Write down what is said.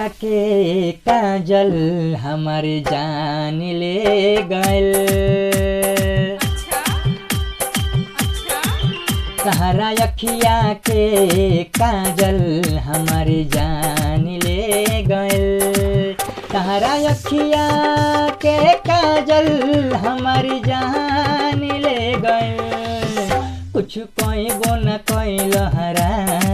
के काजल हमारे जान ले गइल। तहरा अखिया के काजल हमारे जान ले गइल। तहरा अखिया के काजल हमारी जान ले गइल। कुछ कइबो न कइल हराम